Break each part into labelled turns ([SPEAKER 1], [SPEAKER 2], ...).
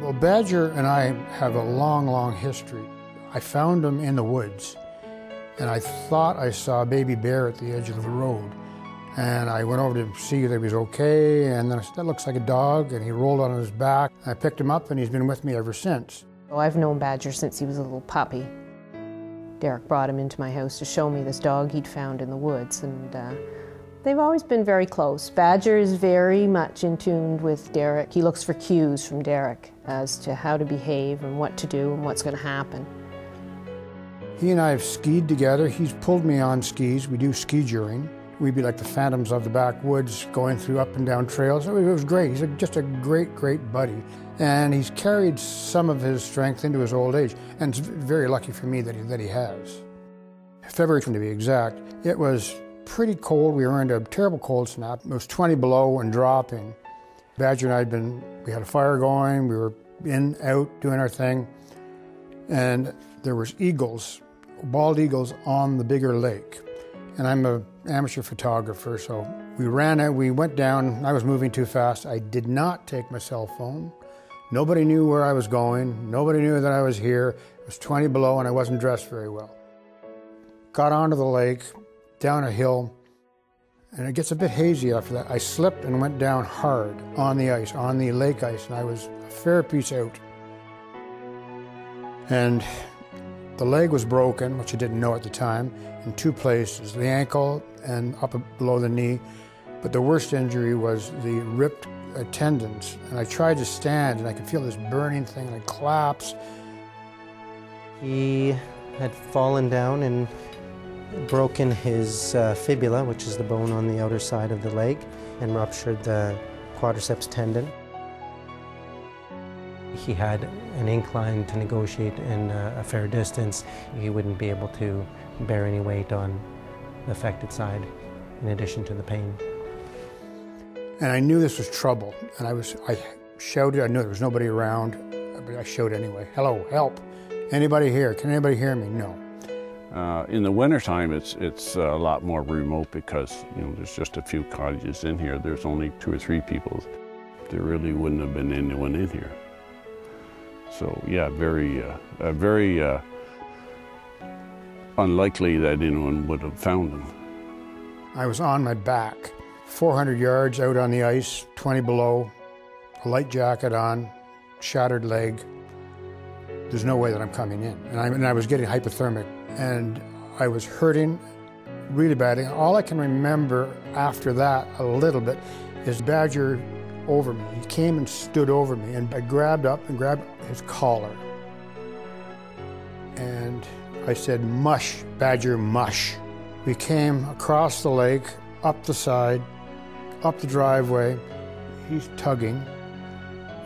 [SPEAKER 1] Well, Badger and I have a long, long history. I found him in the woods, and I thought I saw a baby bear at the edge of the road. And I went over to see that he was okay, and then I said, that looks like a dog, and he rolled on his back. I picked him up, and he's been with me ever since.
[SPEAKER 2] Well, I've known Badger since he was a little puppy. Derik brought him into my house to show me this dog he'd found in the woods, and they've always been very close. Badger is very much in tune with Derik. He looks for cues from Derik as to how to behave and what to do and what's going to happen.
[SPEAKER 1] He and I have skied together. He's pulled me on skis. We do ski juring. We'd be like the phantoms of the backwoods going through up and down trails. It was great. He's just a great, great buddy. And he's carried some of his strength into his old age. And it's very lucky for me that he has. February, to be exact, it was pretty cold. We were into a terrible cold snap. It was 20 below and dropping. Badger and I we had a fire going. We were in, out, doing our thing. And there was eagles, bald eagles on the bigger lake. And I'm an amateur photographer, so we ran out, we went down. I was moving too fast. I did not take my cell phone. Nobody knew where I was going. Nobody knew that I was here. It was 20 below and I wasn't dressed very well. Got onto the lake, down a hill, and it gets a bit hazy after that. I slipped and went down hard on the ice, on the lake ice, and I was a fair piece out. And the leg was broken, which I didn't know at the time, in two places, the ankle and up below the knee. But the worst injury was the ripped tendons. And I tried to stand, and I could feel this burning thing, and I collapsed.
[SPEAKER 3] He had fallen down and broken his fibula, which is the bone on the outer side of the leg, and ruptured the quadriceps tendon. He had an incline to negotiate in a fair distance. He wouldn't be able to bear any weight on the affected side, in addition to the pain.
[SPEAKER 1] And I knew this was trouble, and I shouted. I knew there was nobody around, but I shouted anyway. Hello, help! Anybody here? Can anybody hear me? No.
[SPEAKER 4] In the wintertime, it's a lot more remote because there's just a few cottages in here. There's only 2 or 3 people. There really wouldn't have been anyone in here. So yeah, very unlikely that anyone would have found him.
[SPEAKER 1] I was on my back, 400 yards out on the ice, 20 below, a light jacket on, shattered leg. There's no way that I'm coming in. And I was getting hypothermic, and I was hurting really badly. All I can remember after that a little bit is Badger over me. He came and stood over me, and I grabbed his collar. And I said, mush, Badger, mush. We came across the lake, up the side, up the driveway. He's tugging.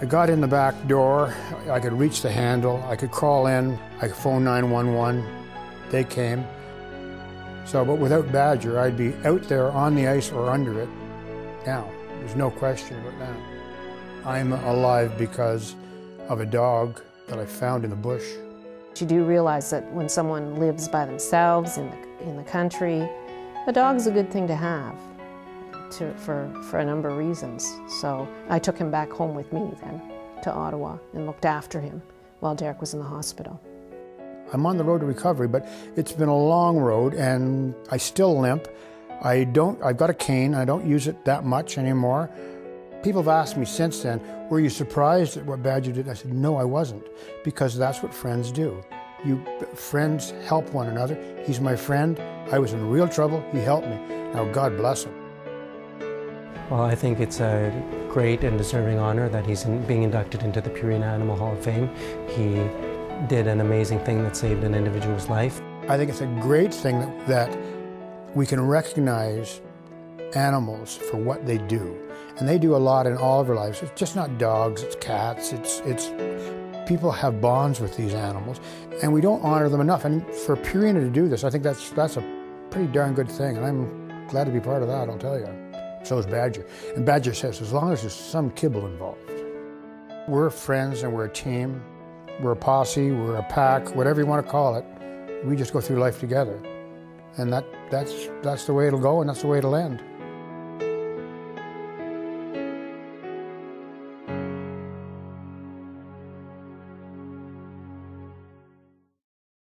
[SPEAKER 1] I got in the back door. I could reach the handle. I could crawl in. I could phone 911. They came. So, but without Badger, I'd be out there on the ice or under it now. There's no question about that. I'm alive because of a dog that I found in the bush.
[SPEAKER 2] You do realize that when someone lives by themselves in the country, a dog's a good thing to have for a number of reasons. So I took him back home with me then to Ottawa and looked after him while Derik was in the hospital.
[SPEAKER 1] I'm on the road to recovery, but it's been a long road and I still limp. I've got a cane. I don't use it that much anymore. People have asked me since then, were you surprised at what Badger did? I said, no, I wasn't, because that's what friends do. Friends help one another. He's my friend. I was in real trouble. He helped me. Now, God bless him.
[SPEAKER 3] Well, I think it's a great and deserving honor that he's being inducted into the Purina Animal Hall of Fame. He did an amazing thing that saved an individual's life.
[SPEAKER 1] I think it's a great thing that we can recognize animals for what they do. And they do a lot in all of our lives. It's just not dogs, it's cats, it's people have bonds with these animals, and we don't honor them enough. And for Purina to do this, I think that's a pretty darn good thing, and I'm glad to be part of that, I'll tell you. So is Badger. And Badger says, as long as there's some kibble involved. We're friends and we're a team, we're a posse, we're a pack, whatever you want to call it. We just go through life together. And that's the way it'll go, and that's the way it'll end.